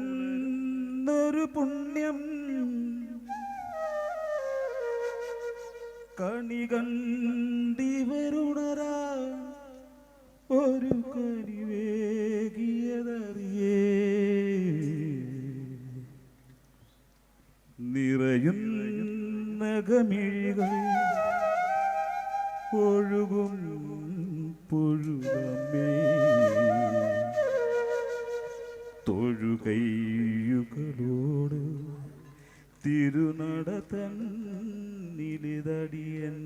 പുലരുന്നൊരു പുണ്യം കണി കണ്ടിവരുണരാ ഒരു കനിവേകിയതറിയേ നിറയുന്ന ഗമിഴികൾ ഒഴുകും പൊഴുതമ്മേ തൊഴുകൈയുകളോട് തിരുനടതൻ നിലിതടിയൻ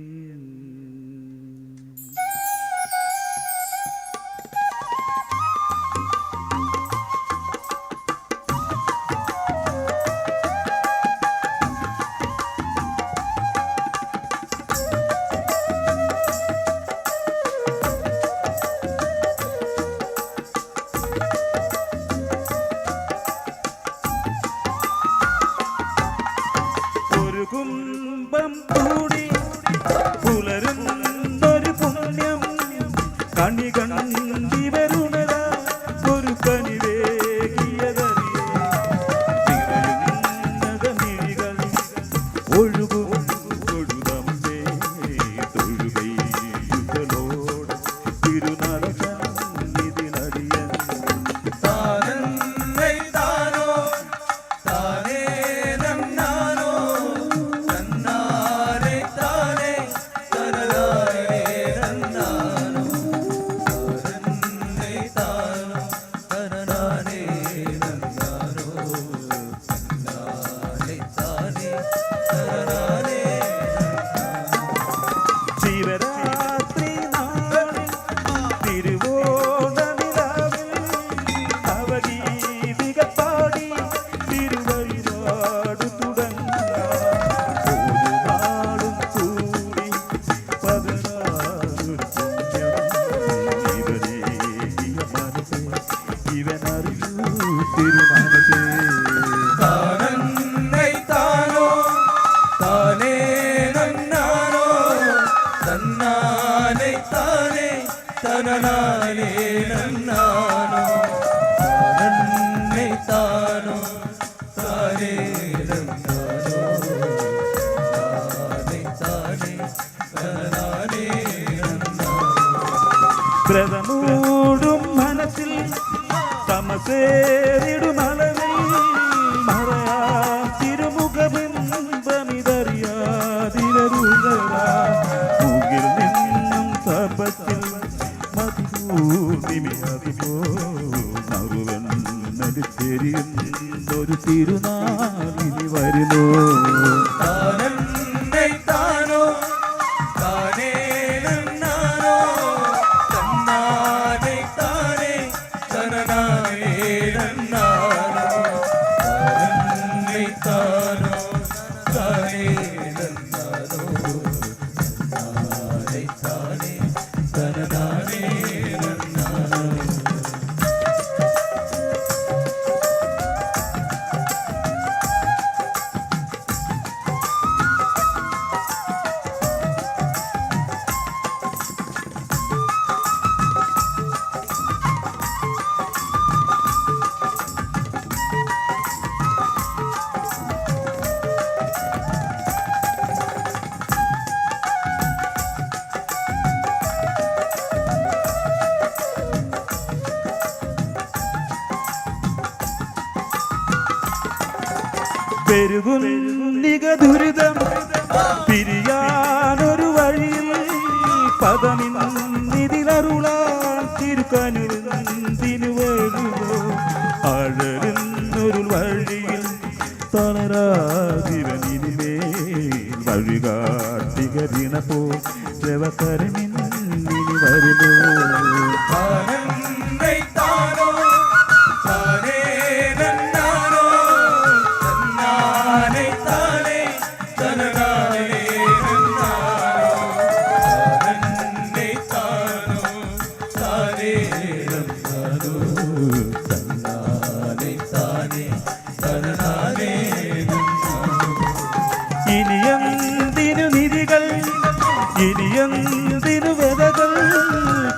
കുംഭം കൂടി പുലരുന്നൊരു പുണ്യം കണി കണ്ടി വരുണര ഒരു കനിവേകിയതറിയകൾ ഒഴുകും ഒഴുതമ്മേ തൊഴുകൈകളോട് തിരുനടതൻ നിതിലടിയൻ ശിവരാത്രി നാളിൽ തിരുവോണനിലാവിൽ അവഗീതികൾ പാടി തിരുവഴിപാട് തുടങ്ങാം ഒരു നാളും കൂടി പകരാനൊരു പുണ്യം ഇവനേകിയ മനസ്സേ ഇവനറിയൂ തിരുമനസ്സേ തനനാനേ നന്നാനോ തനന്നേ താനോ താനേ നന്നാനോ താനേ താനേ തനനാനേ നന്നാനോ വ്രതമൂടും മനസ്സിൽ തമസേറിടും അളവിൽ മറയാ തിരുമുഖബിംബമിതറിയാതിരരുളരാ മുകിൽ നിന്നും തപത്തിൽ നറുവെന്നൊരു തിരുനാളിനി വരുന്നു താനോ താനേ നന്നാനോ തന്നാനേ താനേ തനനാനേ നന്നാനോ താനേ താനോ താനേ നന്നാനോ തന്നാനേ താനേ തനനാനേ പെരുകുന്നിക ദുരിതം പിരിയാനൊരു വഴിയിൽ പദമിന്നിതിലരുളാൻ തിരുക്കനുതിനു വരുമോ അഴലുന്നൊരു വഴിയിൽ തളരാതിരനിമേൽ വഴികാട്ടികരിണ പോ ശവകരമിന്നിനി വരുമോ ഇനിയെന്തിനു നിധികൾ ഇനിയെന്തിനു വ്യതകൾ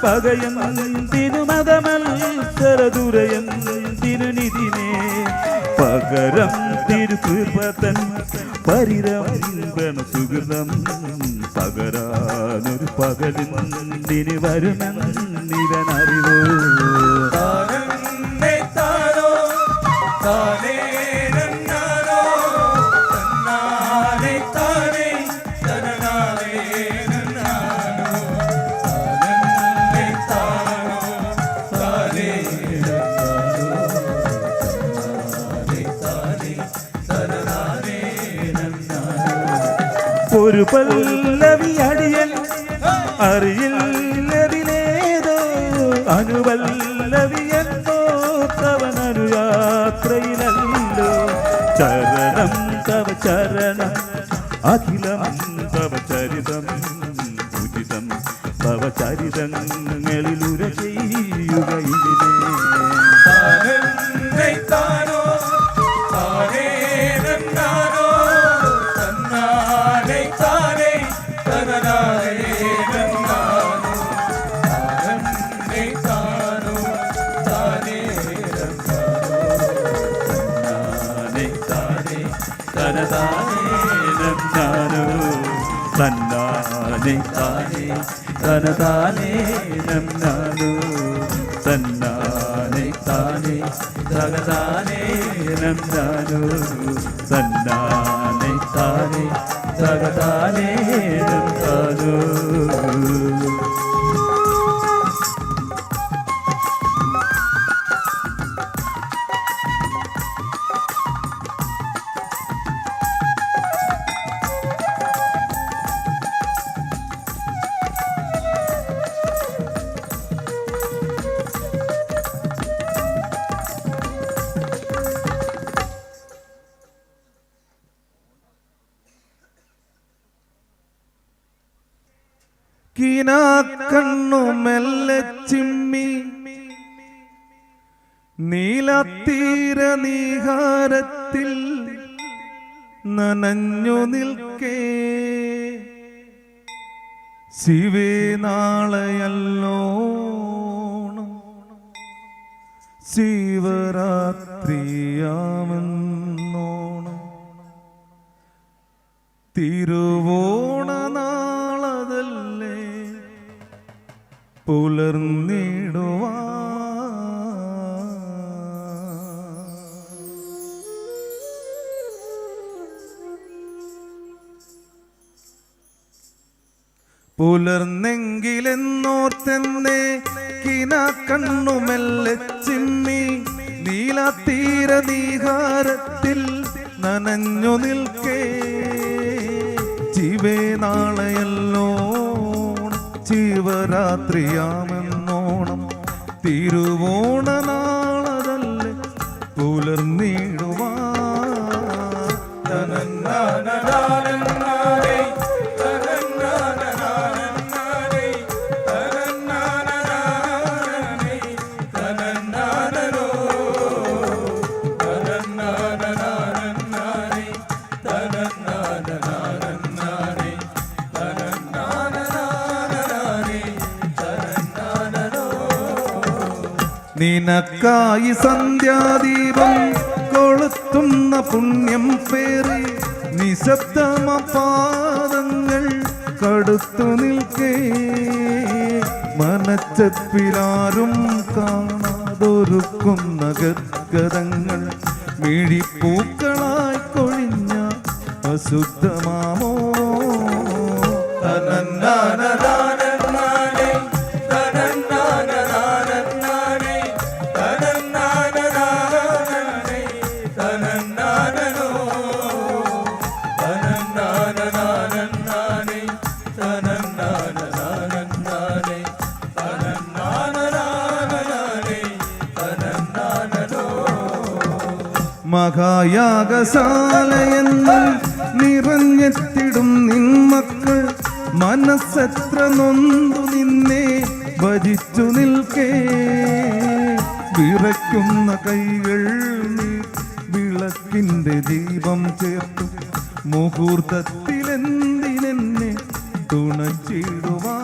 പകയെന്തിനു മതമത്സരദുരയെന്തിനു നിധിനെ പകരം തിരുകൃപതൻ പരിരംഭണ സുഹൃതം പകരാനൊരു പകലിന്തിന് വരുമെന്നിവനറിവോ താനേ താനോ താനേ നന്നാനോ തന്നാനേ താനേ തനനാനേ നന്നാനോ താനേ താനോ താനേ നന്നാനോ താനേ തനനാനേ നന്നാനോ ഒരു പല്ലവി അടിയൻ അറിയില്ലതിലേതോ അനുപല്ലവിയെന്നോ തവനനുയാത്രയിലല്ലോ ചരണം തവ ചരണം അഖിലം തവ ചരിതം ഉചിതം തവ ചരിതങ്ങളിലുര ചെയ്യുക ഇതിനെ താനേ താനോ താനേ നന്നാനോ തന്നാനേ താനേ തനനാനേ നന്നാനോ താനേ താനോ താനേ നന്നാനോ തനതാനേ നന്നാനോ തന്നാനേ താനേ തനതാനേ നന്നാനോ തന്നാനേ താനേ തനതാനേ നന്നാനോ കിനാക്കണ്ണു മെല്ലെ ചിമ്മി നീലത്തീര നീഹാരത്തിൽ നനഞ്ഞു നിൽക്കേ ശിവേ നാളെയല്ലോണം ശിവരാത്രിയാമെന്നോണം തിരുവോണ നാളതല്ലേ പുലർന്നിടുവാ പുലർന്നെങ്കിലെന്നോർത്തെന്നെ കിനാക്കണ്ണുമെല്ലെ ചിമ്മി നീലത്തീര നീഹാരത്തിൽ നനഞ്ഞു നിൽക്കേ ശിവേ നാളെയല്ലോണം ശിവരാത്രിയാമെന്നോണം തിരുവോണ നാളതല്ലേ പുലർന്നിടുവാ നിനക്കായി സന്ധ്യാദീപം കൊളുത്തുന്ന പുണ്യം പേറി നിശബ്ദമ പാദങ്ങൾ കടുത്തു നിൽക്കേ മനച്ചപ്പിലാരും കാണാതൊരുക്കുന്ന ഗദ്ഗതങ്ങൾ മിഴിപ്പൂക്കളായി കൊഴിഞ്ഞ അശുദ്ധമാമോ മഹായാഗശാലയെന്ന് നിറഞ്ഞെത്തിടും നിന്മക്കൾ മനസ്സെത്ര നൊന്തു നിന്നെ ഭജിച്ചു നിൽക്കേ വിറയ്ക്കുന്ന കൈകൾ നീ വിളക്കിന്റെ ദീപം ചേർത്തു മുഹൂർത്തത്തിലെന്തിനെന്നെ തുണച്ചിടുവാ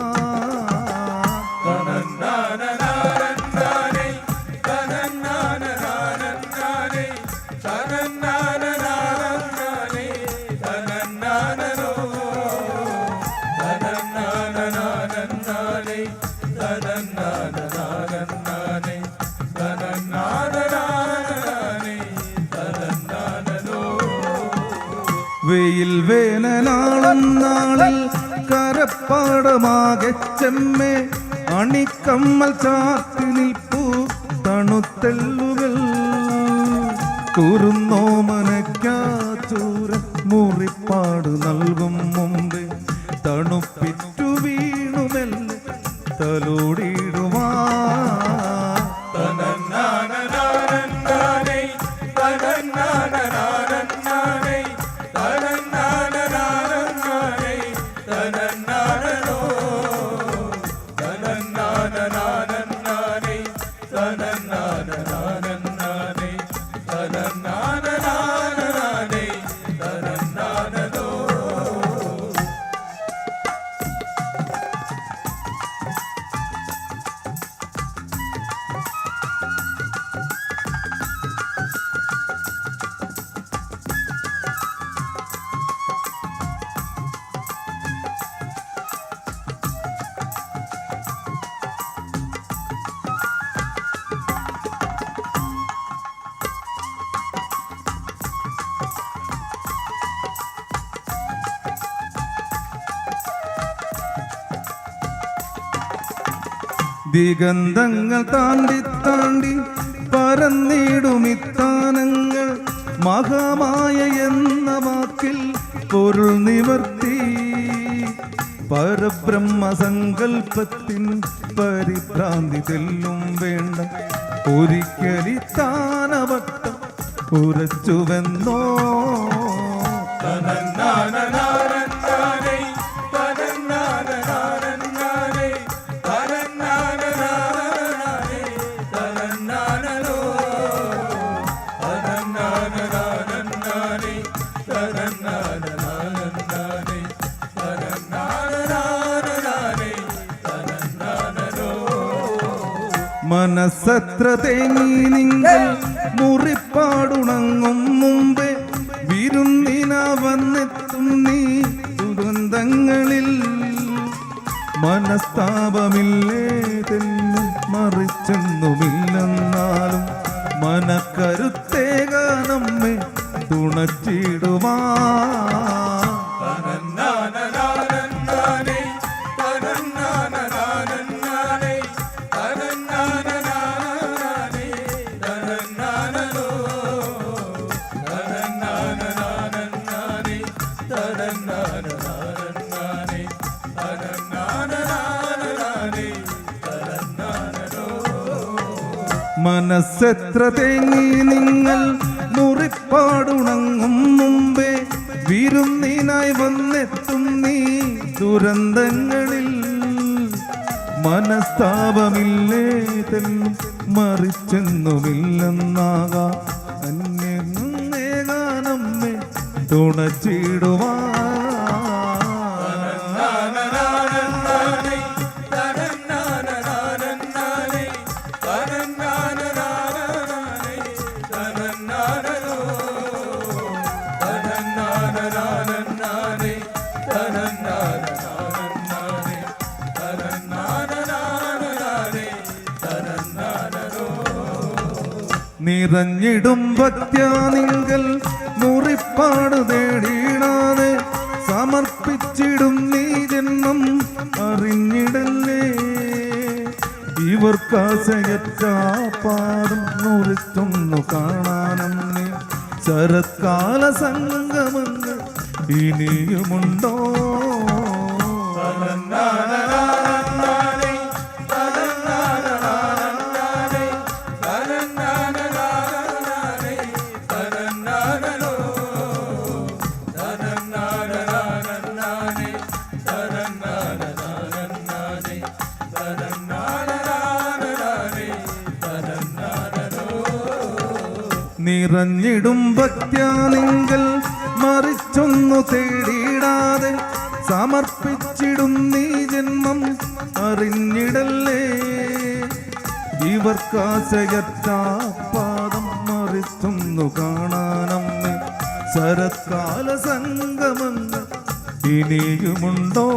വെയിൽ വേനലാളം നാളിൽ കരപ്പാടമാകെ ചെമ്മേ അണിക്കമ്മൽ ചാത്തി നിൽപ്പൂ തണുത്തെല്ലുകൾ കുറുന്നോമനക്കാച്ചൂര മുറിപ്പാട് നൽകും മുമ്പേ തണുപ്പിറ്റു വീണുമെല്ലെ തലോടിടുവാ ദിഗന്ധങ്ങൾ താണ്ടി താണ്ടി പരന്നിടുമിത്താനങ്ങൾ മഹാമായ എന്ന വാക്കിൽ പൊരുൾ നിവർത്തി പരബ്രഹ്മസങ്കൽപ്പത്തിൻ പരിഭ്രാന്തി തെല്ലും വേണ്ട ഒരിക്കലിത്താനവട്ടം ഉറച്ചുവെന്നോ മനസ്സത്ര തേങ്ങി നിങ്ങൾ മുറിപ്പാടുണങ്ങും മുമ്പേ വിരുന്നിന വന്നെത്തും നീ ദുരന്തങ്ങളിൽ മനസ്താപമില്ലേതെന്നും മറിച്ചെന്നുമില്ലെന്നാലും മനക്കരുത്തേക നമ്മെ തുണച്ചിടുവാ മനസ്സെത്ര തേങ്ങി നിങ്ങൾ മുറിപ്പാടുണങ്ങും മുമ്പേ വിരുന്നിനായി വന്നെത്തും നീ ദുരന്തങ്ങളിൽ മനസ്താപമില്ലേതെന്നും മറിച്ചെന്നുമില്ലെന്നാകാം അന്യേ തുണച്ചിടുവാ നിറഞ്ഞിടും ഭക്ത്യാനിങ്കൽ മുറിപ്പാട് തേടിയിടാതെ സമർപ്പിച്ചിടും നീ ജന്മം അറിഞ്ഞിടല്ലേ ഇവർക്കാശയറ്റാപാദം മുറിച്ചൊന്നു കാണാനമ്മേ ശരത്കാല സംഗമങ്ങൾ ഇനിയുമുണ്ടോ നിറഞ്ഞിടും ഭക്ത്യാനിങ്കൽ മറിച്ചൊന്നു തേടിയിടാതെ സമർപ്പിച്ചിടും നീ ജന്മം അറിഞ്ഞിടല്ലേ ഇവർക്കാശയറ്റാപാദം മറിച്ചൊന്നു കാണാനമ്മേ ശരത്കാല സംഗമങ്ങൾ ഇനിയുമുണ്ടോ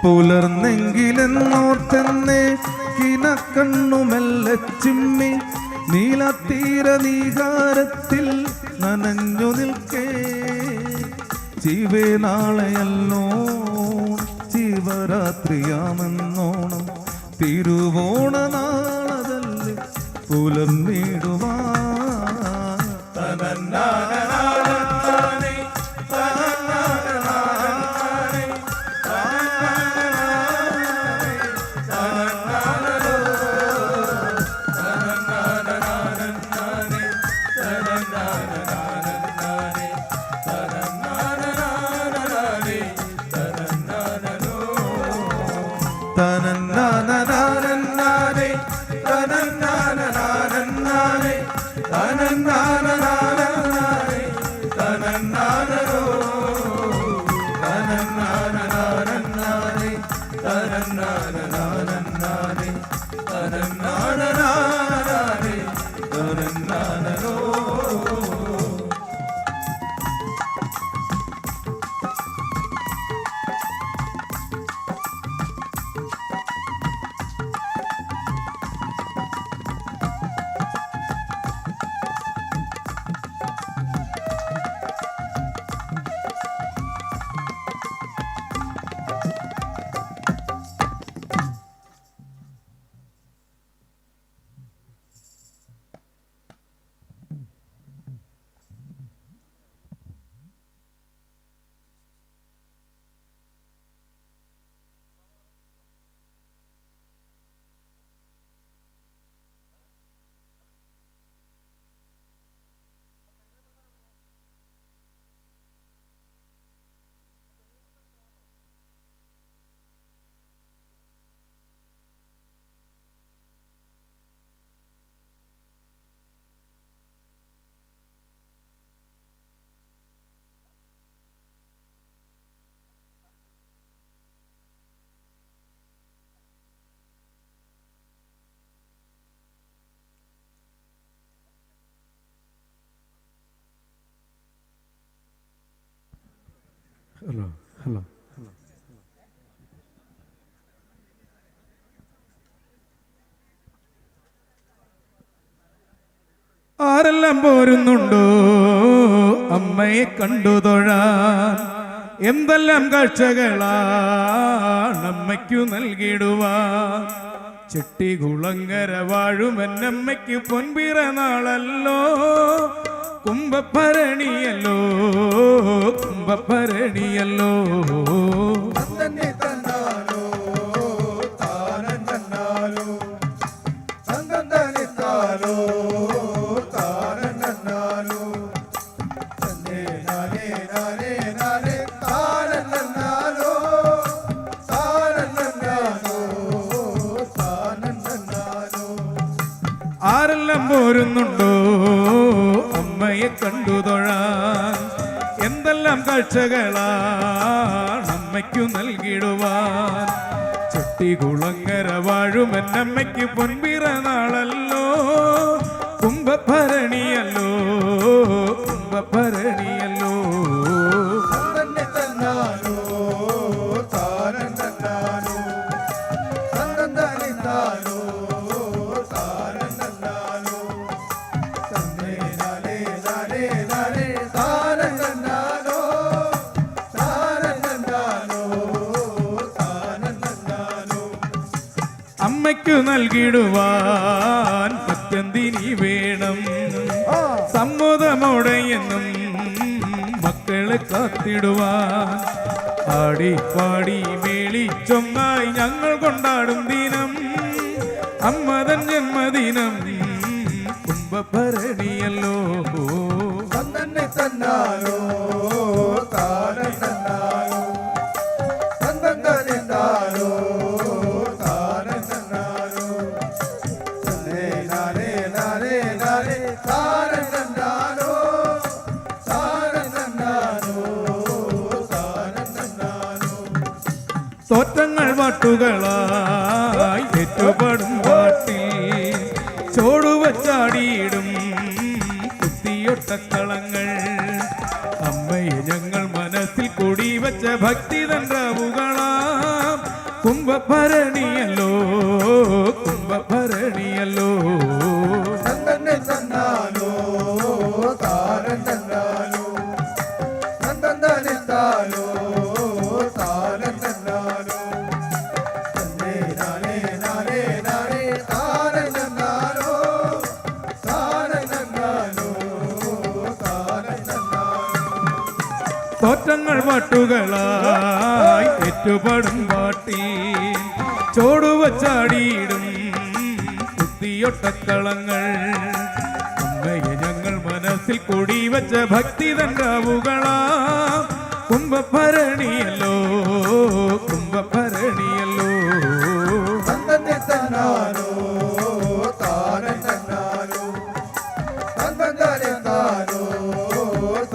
പുലർന്നെങ്കിലെന്നോർത്തെന്നെ കിനക്കണ്ണുമെല്ലെ ചിമ്മി നീലത്തീര നീകാരത്തിൽ നനഞ്ഞു നിൽക്കേ ജീവേ നാളെയല്ലോ ശിവരാത്രിയാമെന്നോണം തിരുവോണ നാളതല്ലേ പുലർന്നിടുവാ തനന്നാനനാനന്നാനേ തനന്നാനനാനന്നാനേ തനന്നാനനാനന്നാനേ തനന്നാനനോ തനന്നാനനാനന്നാനേ തനന്നാനനാനന്നാനേ തനന്നാനനാനേ തനന്നാനനോ ഹലോ ഹലോ ആരെല്ലാം പോരുന്നുണ്ടോ അമ്മയെ കണ്ടു തൊഴാൻ എന്തെല്ലാം കാഴ്ചകളാണ് അമ്മയ്ക്കു നൽകിടുവാൻ ചെട്ടികുളങ്ങര വാഴുമെന്നമ്മയ്ക്ക് പൊൻപിറനാളല്ലോ കുംഭഭരണിയല്ലോ കുംഭഭരണിയല്ലോ ആരെല്ലാം പോരുന്നുണ്ടോ അമ്മയെ കണ്ടു തൊഴാൻ എന്തെല്ലാം കാഴ്ചകളാണ് അമ്മയ്ക്കു നൽകിടുവാൻ ചെട്ടികുളങ്ങര വാഴുമെന്നമ്മയ്ക്ക് പൊൻപിറനാളല്ലോ കുംഭഭരണിയല്ലോ കുംഭഭരണിയല്ലോ അമ്മയ്ക്കു നൽകിടുവാൻ മറ്റെന്തിനി വേണം സമ്മതമോടെ എന്നും മക്കളെ കാത്തിടുവാൻ പാടി പാടി മേളിച്ചൊന്നായി ഞങ്ങൾ കൊണ്ടാടും ദിനം അമ്മതൻ ജന്മദിനം കുംഭഭരണിയല്ലോ തന്നെ തന്നാലോ താരം തന്നാലോ തന്തം തന്നാലോ താരം തന്നാലോ തന്നെ നാരേ നാരേ നാരേ താരം തന്നാലോ താരം തന്നാലോ താരം തന്നാലോ തോറ്റങ്ങൾ പാട്ടുകളായി ഏറ്റുപാടും പാട്ടിൽ ചോടുവച്ചാടിയിടും കുത്തിയൊട്ടക്കളങ്ങൾ അമ്മയെ ഞങ്ങൾ മനസ്സിൽ കൊടിവച്ച ഭക്തി തന്ത്രവുകളാം കുംഭഭരണിയല്ലോ കുംഭഭരണിയല്ലോ തന്നെ തന്നാലോ താരം തന്നാലോ തന്നെ താലോ താരം തന്നാലോ തന്നെ നാനേ നാനേ നാനേ താരം തന്നാലോ താരം തന്നാലോ താരം തന്നാലോ തോറ്റങ്ങൾ പാട്ടുകളായി ഏറ്റുപാടും പാട്ടി ചോടുവച്ചാടിയിടും കുത്തിയൊട്ടക്കളങ്ങൾ അമ്മയെ ഞങ്ങൾ മനസ്സിൽ കൂടി വച്ച ഭക്തി തണ്ടാവുകളാ കുംഭഭരണിയല്ലോ കുംഭഭരണിയല്ലോ തന്നെ തന്നാലോ താരം തന്നാലോ തന്നെ താലോ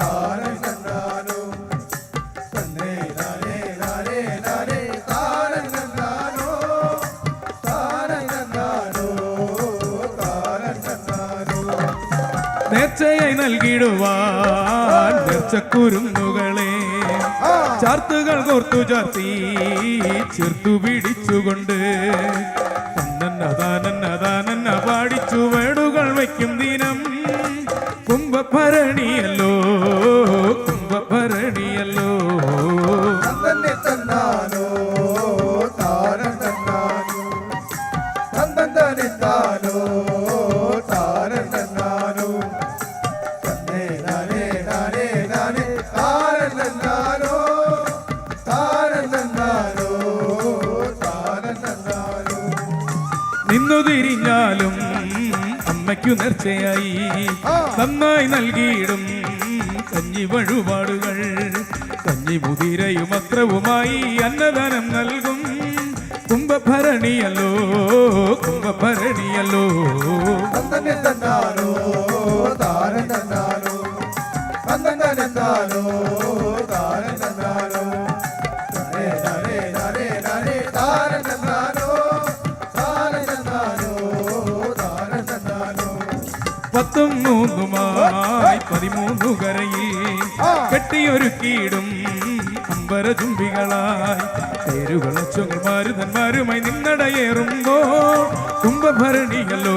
താരം തന്നാലോ തന്നെ നാനേ നാനേ നാനേ താരം തന്നാലോ താരം തന്നാലോ താരം തന്നാലോ നേർച്ചയായി നൽകിടുവാൻ നേർച്ചക്കുരുന്നുകളെ ചാർത്തുകൾ കോർത്തു ചാർത്തി ചേർത്തു പിടിച്ചുകൊണ്ട് തന്നന്നതാനന്നതാനന്ന പാടിച്ചു വേടുകൾ വയ്ക്കും ദിനം കുംഭഭരണിയല്ലോ കുംഭഭരണിയല്ലോ തന്നെ തന്നാലോ താരം തന്നാലോ തന്നെ താലോ താരം തന്നാലോ തന്നെ നാനേ നാനേ നാനേ താരം തന്നാലോ താരം തന്നാലോ താരം തന്നാലോ നിന്നു തിരിഞ്ഞാലും അമ്മയ്ക്കു നേർച്ചയായി നന്നായി നൽകിയിടും കഞ്ഞി വഴിപാടുകൾ കഞ്ഞി മുതിരയും അത്രവുമായി അന്നദാനം നൽകും കുംഭഭരണിയല്ലോ കുംഭഭരണിയല്ലോ തന്നെ തന്നാലോ താരം തന്നാലോ തന്നെ താലോ താരം തന്നാലോ തന്നെ നാനേ നാനേ നാനേ താരം തന്നാലോ താരം തന്നാലോ താരം തന്നാലോ 13 13 കരയിൽ കെട്ടിയൊരുക്കിയിടും അമ്പരചുംബികളായി പേരുകളച്ചങ്ങൾ മാരുതന്മാരുമായി നിന്നടയേറുമ്പോൾ കുംഭഭരണിയല്ലോ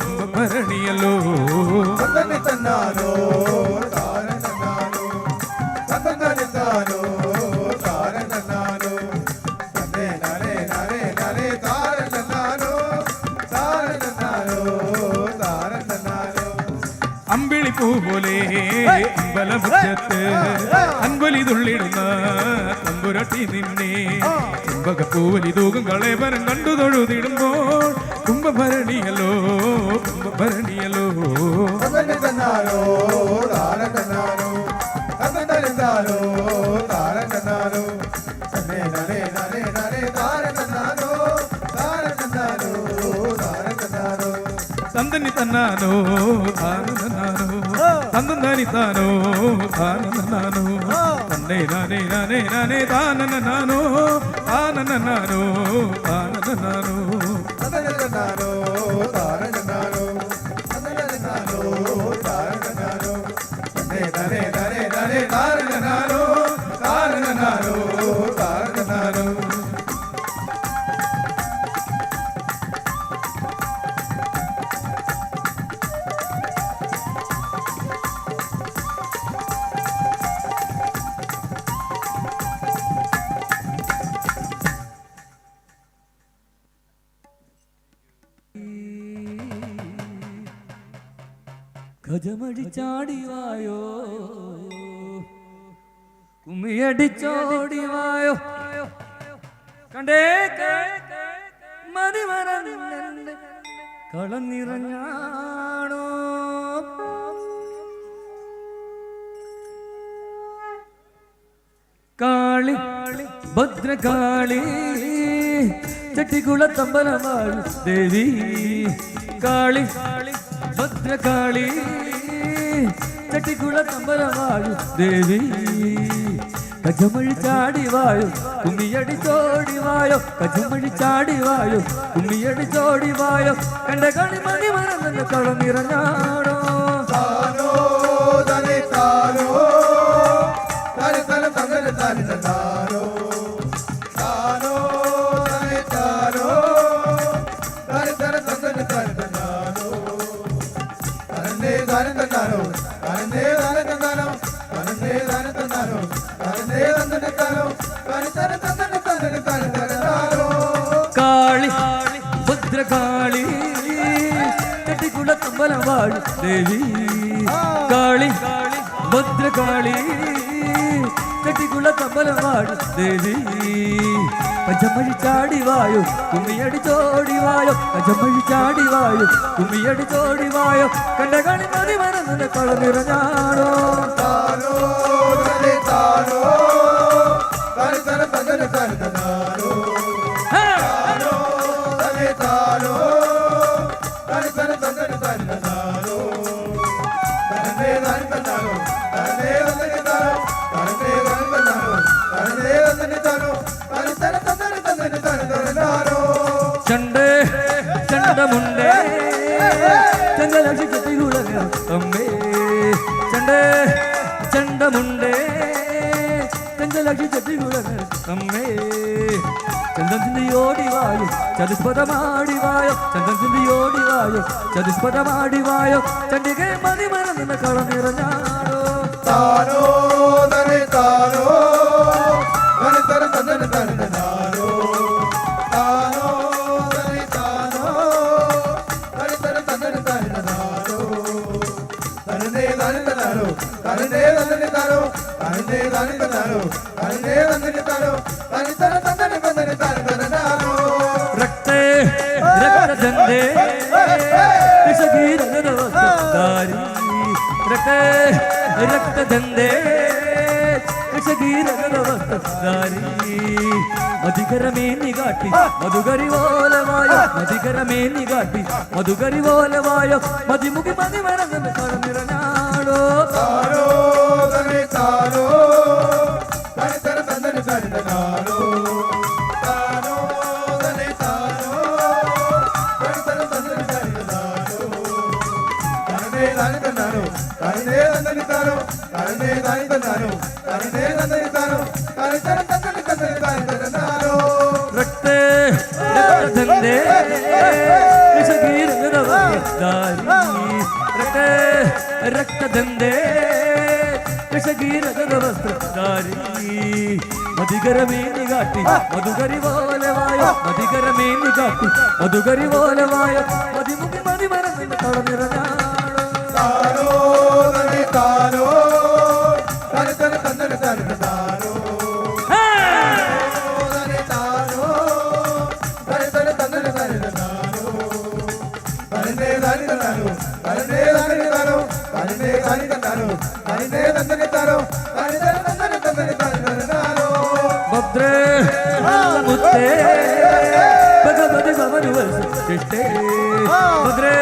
കുംഭഭരണിയല്ലോ തന്നെ തന്നാലോ താരം തന്നാലോ തന്നെ താലോ താരം തന്നാലോ തന്നെ നാനേ നാനേ നാനേ താരം തന്നാലോ താരം തന്നാലോ താരം തന്നാലോ അമ്പിളിപ്പൂ പോലെ അമ്പലമുറ്റത്ത് അൻപൊലി തുള്ളിടുന്ന തമ്പുരട്ടി നിന്നെ ചെമ്പകപ്പൂവലി തൂകും കളേവരം കണ്ടു തൊഴുതിടുമ്പോൾ കുംഭഭരണിയല്ലോ കുംഭഭരണിയല്ലോ തന്നെ തന്നാലോ താരം തന്നാലോ തന്നെ താലോ താരം തന്നാലോ തന്നെ നാനേ നാനേ നാനേ താരം തന്നാലോ താരം തന്നാലോ താരം തന്നാലോ തന്തനി തന്നാനോ താനം തന്നാനോ തന്തം താനിത്താനോ താനം തന്നാനോ തന്നേ നാനേ നാനേ നാനേ താനനാനോ താനനാനോ താനനാനോ തന്നെ തന്നാലോ താരം തന്നാലോ തന്നെ തന്നാലോ താരം തന്നാലോ തന്നെ നാനേ നാനേ നാനേ താരം തന്നാലോ താരം തന്നാലോ താരം തന്നാലോ ഗജമടിച്ചാടിവായോ കുമ്മിയടിച്ചോടിവായോ കണ്ടേ മതിമറന്നെ കളം നിറഞ്ഞാണോ കാളി ഭദ്രകാളി ചട്ടിക്കുളത്തമ്പലമാൾ ദേവി കാളി ഭദ്രകാളി ചട്ടിക്കുളത്തമ്പലമാൾ ദേവി കജമഴി ചാടിവായോ കുമ്മിയടിച്ചോടിവായോ കജമഴി ചാടിവായോ കുമ്മിയടിച്ചോടിവായോ കണ്ട കളി മണി മറന്നെ കളം നിറഞ്ഞാണോ താലോ തനെ താലോ തനെ തനെ തനെ തനെ താലോ താലോ വാഴും ദേവി കാളി ഭദ്രകാളി കെട്ടിക്കുള്ള കമ്പലം വാഴും ദേവി കജമഴി ചാടി വായോ കുമ്മിയടി ചോടി വായോ കജമഴി ചാടി വായോ കുമ്മിയടി ചോടി വായോ കണ്ട കളി മതി മറന്നിന്റെ കള നിറഞ്ഞാണോ താനോ തനെ താനോ തന തന തന തന താനോ താനോ തനെ താനോ തന തന തന തന താനോ തനെ തന താനോ തനെ തന താനോ തനെ തന താനോ തനെ തന താനോ തന തന തന തന തന താനോ ചണ്ടേ ചണ്ടമുണ്ടേ ചന്ദ്രലക്ഷി ചെത്തികുളങ്ങ അമ്മേ ചണ്ടേ ചണ്ടമുണ്ടേ ചന്ദ്രലക്ഷി ചെത്തികുളങ്ങ അമ്മേ ചന്ദൻ ചിന്തിയോടി വായോ ചതുഷ്പദമാടി വായോ ചന്ദൻ ചിന്തിയോടി വായോ ചതുഷ്പദമാടി വായോ ചണ്ഡികെ മതി മറന്ന കള നിറഞ്ഞാടോ താനോ തനെ താനോ തന തന തന തന താനോ താനോ തനെ താനോ തന തന തന തന താനോ തനേ തന താനോ തനേ തന താനോ തനേ തന താനോ തനേ തന താനോ തന തന തന തന തന താനോ രക്തേ രക്തചന്ദേ ഋഷഗീരഗദവസ്താരി രക്തേ രക്തചന്ദേ ഋഷഗീരഗദവസ്താരി മധുകരമേ നികാട്ടി മധുകരി പോലവായോ മധുകരമേ നികാട്ടി മധുകരി പോലവായോ മതിമുഖി മതി മറന്ന കടന്നിറങ്ങാടോ താനോ തനെ താനോ തന തന തന തന താനോ താനോ തനെ താനോ തന തന തന തന താനോ തനേ തന താനോ തനേ തന താനോ തനേ തന താനോ തനേ തന താനോ തന തന തന തന താനോ രക്തേ രക്തചന്ദേ ഋഷഗീരഗദവസ്താരി രക്തേ രക്തചന്ദേ ഋഷഗീരഗദവസ്താരി മധുകരമേ നികാട്ടി മധുകരി പോലവായോ മധുകരമേ നികാട്ടി മധുകരി പോലവായോ മതിമുഖി മതി മറന്നിന്റെ കള നിറഞ്ഞാടോ താനോ തനെ താനോ തന തന തന തന താനോ തനെ താനോ തന തന തന തന താനോ തനേ തന താനോ തനേ തന താനോ തനേ തന താനോ തനേ തന താനോ തന തന തന തന താനോ ഭദ്രേ മുത്തേ ഭഗവതി ഭവനു വസിഷ്ഠേ ഭദ്രേ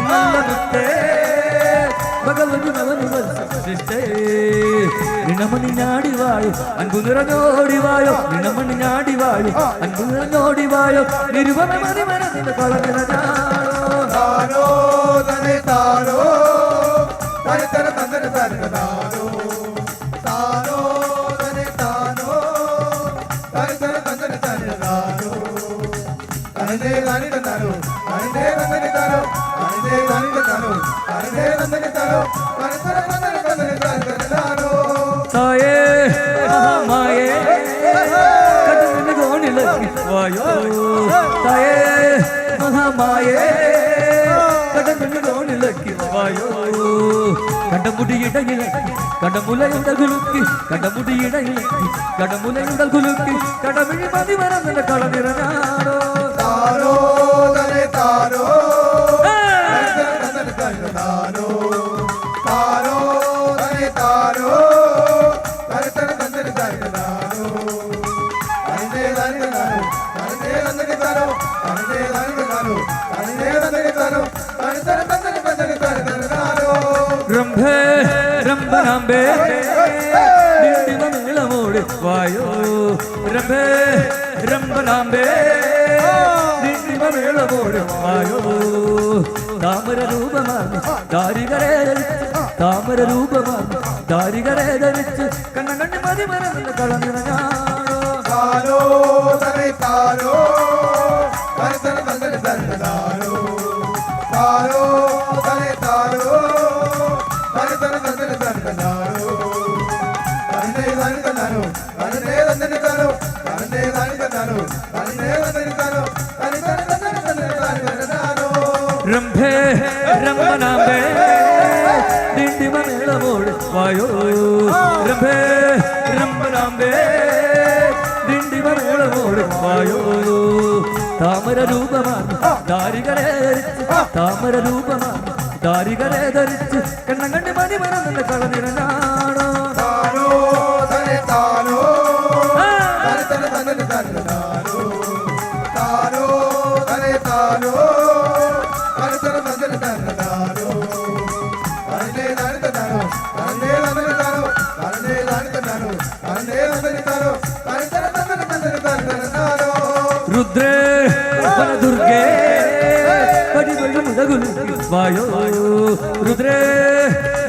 നല്ല മുത്തേ ഭഗവതി ഭവനു വസിഷ്ഠേ നിണമണി ഞാടിവായോ അൻപു നിറഞ്ഞോടിവായോ നിണമണി ഞാടിവായോ അൻപു നിറഞ്ഞോടിവായോ നിരുപമ മതി മറന്നിന്റെ കള നിറഞ്ഞാടോ താനോ തനെ താനോ തന തന തന തന താനോ താനോ തനെ താനോ തന തന തന തന താനോ തനേ തന താനോ തനേ തന താനോ തനേ തന താനോ തനേ തന താനോ തന തന തന തന താനോ തായേ മഹാമായേ കടലിന് കോണിലക്കി വായോ തായേ മഹാമായേ കടലിന് കോണിലക്കി വായോ കടമുടിയിടയിലക്കി കടമുലയുടെ കുലുക്കി കടമുടിയിടയിലക്കി കടമുലയുടെ കുലുക്കി കടമിഴി മതി മറന്നിന്റെ കള നിറഞ്ഞാടോ താനോ തനെ താനോ തന തന താനോ താനോ തനെ താനോ തന തന തന തന താനോ തനേ തന താനോ തനേ തന താനോ തനേ തന താനോ തനേ തന താനോ തന തന തന തന താനോ രംഭേ രംഭനാമ്പേ മേളമോട് വായോ രംഭേ രംഭനാമ്പേ മേളമോട് വായോ താമര രൂപമാണ് ദാരികരെ ധരിച്ച് താമര രൂപമാണ് ദാരികരെ ധരിച്ച് കണ്ണ കണ്ണി മതി മറന്നില്ല കള നിറഞ്ഞാടോ താനോ തനെ താനോ തന തന തന തന താനോ താനോ തനെ താനോ തന തന തന തന താനോ തനേ തന താനോ തനേ തന താനോ തനേ തന താനോ തനേ തന താനോ തന തന തന തന താനോ രംഭേ രംഭനാമ്പേ ഡിണ്ടിമ മേളമോട് വായോ രംഭേ രംഭനാമ്പേ ഡിണ്ടിമ മേളമോട് വായോ താമര രൂപമാണ് ദാരികരെ ധരിച്ച് താമര രൂപമാണ് ദാരികരെ ധരിച്ച് കണ്ണം കണ്ടി മതി മറന്ന കളനിറനാണോ താനോ തനെ താനോ തന തന തന തന താനോ താനോ തനെ താനോ തന തന തന തന താനോ തനെ തന താനോ തനെ തന താനോ തനെ തന താനോ തനെ തന താനോ തനെ തന തന താനോ രുദ്രേ വനദുർഗേ പടിവഴി മുതകുലു വായോ രുദ്രേ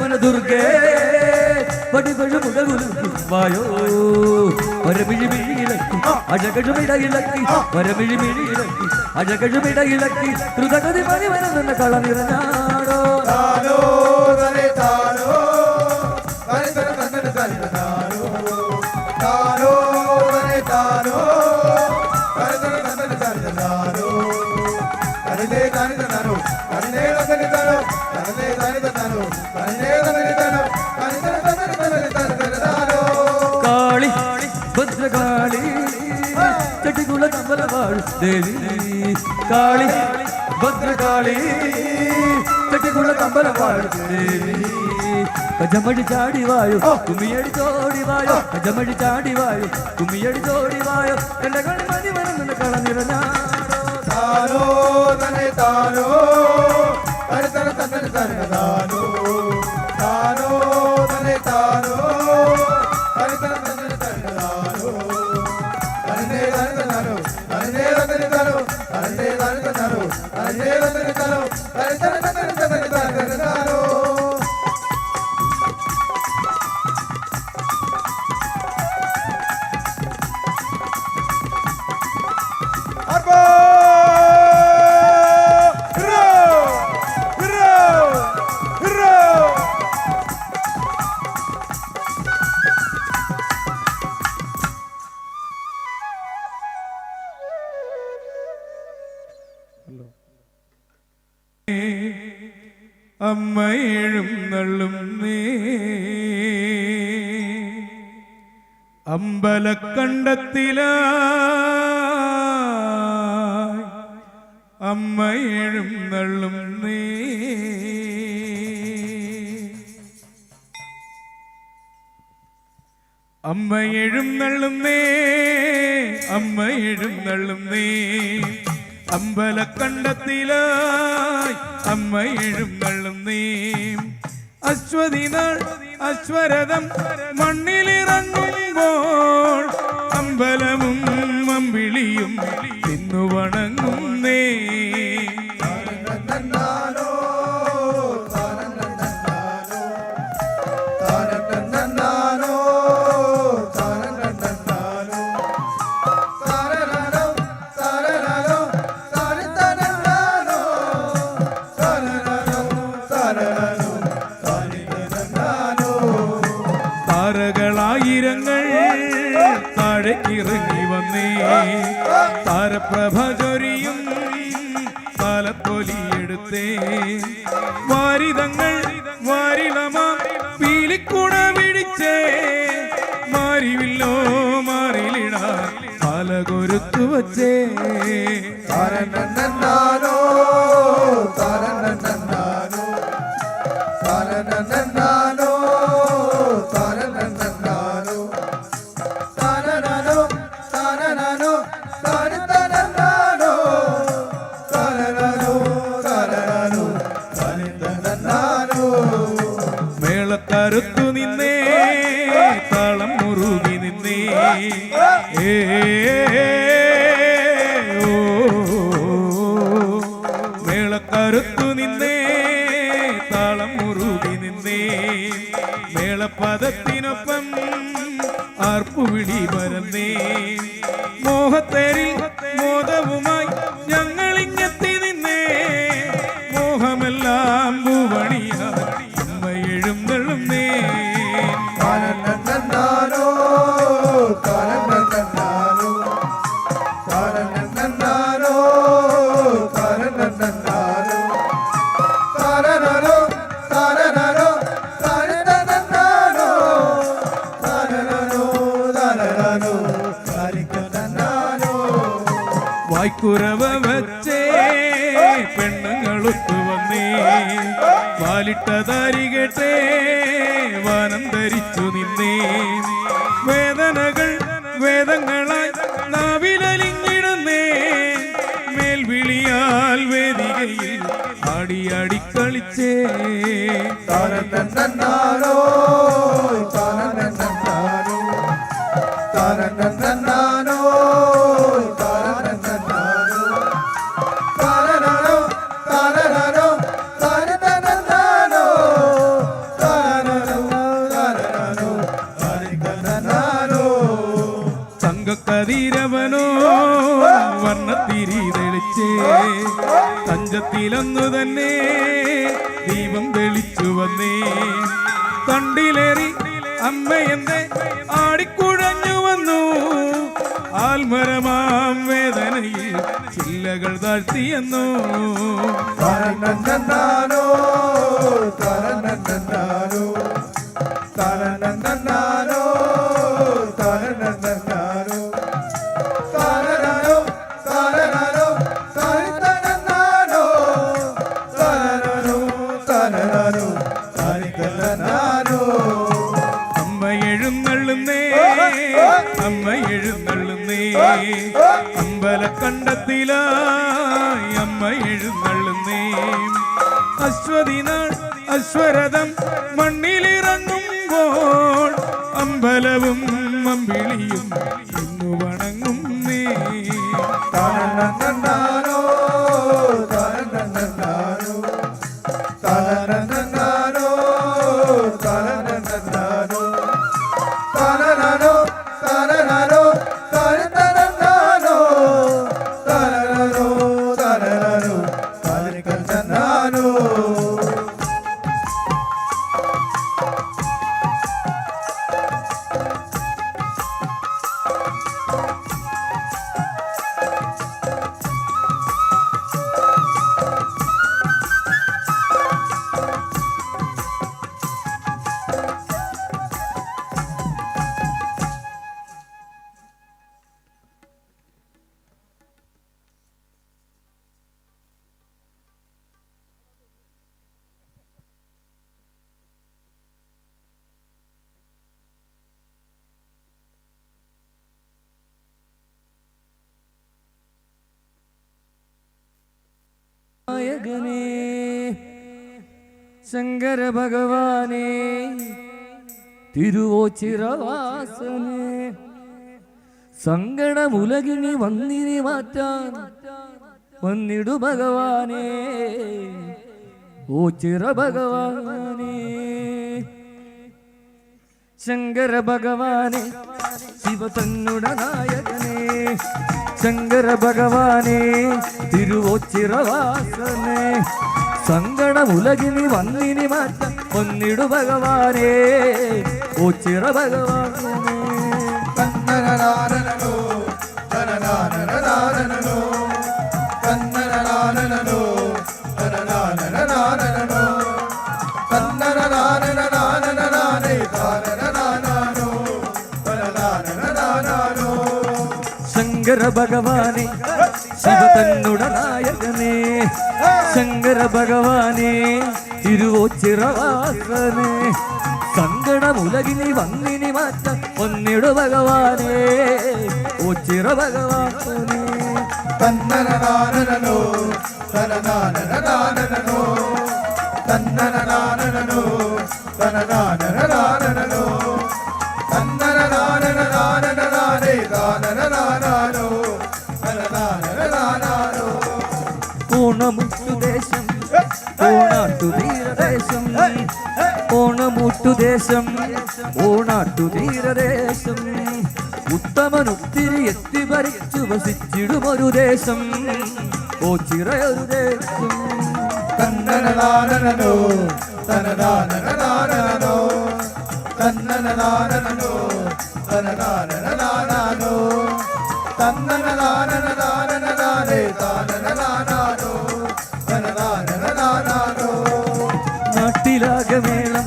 വനദുർഗേ പടിവഴി മുതകുലു വായോ വരമിഴി മിഴിയിലക്കി അഴകഴുമിടയിലക്കി വരമിഴി മിഴിയിലക്കി അഴകഴുമിടയിലക്കി ദ്രുതഗതി മതി വരുന്ന കളനിറനാടോ താനോ തനെ താനോ തനെ തന തന തന താനോ താനോ തനെ താനോ തനെ തന തന തന താനോ തനെ തന താനോ തനെ തന താനോ തനെ തന താനോ തനെ തന താനോ തനെ തന തന താനോ കാളി ഭദ്രകാളി ചട്ടികുള കമ്പലവാൾ ദേവി കാളി ഭദ്രകാളി ചട്ടികുള കമ്പലവാൾ ദേവി കജമടി ചാടി വായോ കുമ്മിയടി ചോടി വായോ കജമടി ചാടി വായോ കുമ്മിയടി ചോടി വായോ എന്റെ കണ്ണി മതി വരുന്ന കളനിറനാടോ താനോ തനെ താനോ തനെ തന തന തന താനോ താനോ തനെ താനോ തനെ തന തന തന താനോ തനെ തന താനോ തനെ തന താനോ തനെ തന താനോ തനെ തന താനോ തനെ തന തന താനോ അപ്പോ ഹീറോ ഹീറോ ഹീറോ അമ്മയെഴും നള്ളും നീ അമ്പലക്കണ്ടത്തിലായി അമ്മയെഴും നള്ളും നീ അമ്മയെഴും നള്ളും നീ അമ്മയെഴും നള്ളും നീ അമ്പലക്കണ്ടത്തിലായി അമ്മയെഴും നള്ളും നീ അശ്വതിനാൾ അശ്വരഥം മണ്ണിലിറങ്ങുമ്പോൾ അമ്പലവും അമ്പിളിയും ഇന്നു വണങ്ങുന്നേ താനോ താനോ താനോ താനോ താനോ താനോ താരകളായിരങ്ങൾ താഴേക്കിറങ്ങി വന്നേ താരപ്രഭ ചൊരിയും താലപ്പൊലിയെടുത്തേ വാരിതങ്ങൾ വാരിളമ പീലിക്കുട പിടിച്ചേ മാരിവില്ലോ മാറിലിട പല കൊരുത്തു വച്ചേ താനോ താനോ താനോ താനോ താനോ താനോ താനോ താനോ മേളക്കരുത്തു നിന്നേ താളം മുറുകി നിന്നേ മേളക്കരുത്തു നിന്നേ താളം മുറുകി നിന്നേ മേളപദത്തിനൊപ്പം ആർപ്പുവിളി പരന്നേ മോഹത്തേരിൽ മോദവുമായി ഞങ്ങളിങ്ങെത്തി നിന്നേ മോഹമെല്ലാം ഭൂവണിയ അമ്മയെഴും നള്ളുന്നേ താനോ താനോ തനനനോ തനിക്കനനോ വായ്ക്കുറവ വച്ചേ പെണ്ണുങ്ങളൊത്തു വന്നേ വാലിട്ട താരി കേട്ടേ വാനം ധരിച്ചു നിന്നേ വേദനകൾ വേദങ്ങളായി നാവിലലിഞ്ഞിടുന്നേ മേൽവിളിയാൽ വേദികയിൽ ആടിയാടി കളിച്ചേ തനനനോ തനനനോ തനനനോ കതിരവനോ വർണ്ണത്തിരി തെളിച്ചേ തഞ്ചത്തിലൊന്നു തന്നെ ദീപം തെളിച്ചു വന്നേ തണ്ടിലേറി അമ്മയെന്നെ ആടിക്കുഴഞ്ഞു വന്നു ആൽമരമാം വേദനയിൽ ചില്ലകൾ താഴ്ത്തിയെന്നു തനനനോ തനനനോ തനനനോ തനനനോ തനനനോ തനനനോ തനനനോ തനനനോ തനനനോ തനിക്കനനോ അമ്മ എഴുന്നള്ളുന്നേ അമ്മ എഴുന്നള്ളുന്നേ അമ്പലക്കണ്ടത്തിലായി അമ്മ എഴുന്നള്ളുന്നേ അശ്വതിനാൾ അശ്വരഥം മണ്ണിലിറങ്ങുമ്പോൾ അമ്പലവും അമ്പിളിയും ഇന്നു വണങ്ങുന്നേ തനനനോ തനനനോ തനനനോ തനനനോ തനനനോ തനനനോ തനനനോ തനനനോ തനനനോ തനിക്കനനോ നായകനേ ശങ്കര ഭഗവാനേ തിരുവോച്ചിറവാസനേ സങ്കടമുലകിനി വന്നിനി മാറ്റാൻ വന്നിടു ഭഗവാനേ ഓച്ചിറ ഭഗവാനേ ശങ്കര ഭഗവാനേ ശിവ തന്നുട നായകനേ ശങ്കര ഭഗവാനേ തിരുവോച്ചിറവാസനേ സങ്കടമുലകിനി വന്നിനി മാറ്റം വന്നിടു ഭഗവാനേ ഓച്ചിറ ഭഗവാനേ തനനനോ തനനനോ തനനനോ തനനനോ തനനനോ ശങ്കര ഭഗവാനേ ശിവ തന്നുട നായകനേ ശങ്കര ഭഗവാനേ തിരുവോച്ചിറവാസനേ സങ്കടമുലകിനി വന്നിനി മാറ്റം വന്നിടു ഭഗവാനേ ഓച്ചിറ ഭഗവാനേ തനനനോ തനനനോ തനനനോ തനനനോ ഓണമുട്ടുദേശം ഓണാട്ടുതീരദേശം ഓണമുട്ടുദേശം ഓണാട്ടുതീരദേശം ഉത്തമനൊത്തിരി എത്തി ഭരിച്ചു വസിച്ചിടുമൊരു ദേശം ഓച്ചിറയൊരു ദേശം തനനനോ തനനനോ തനനനോ തനനനോ നാട്ടിലാകമേളം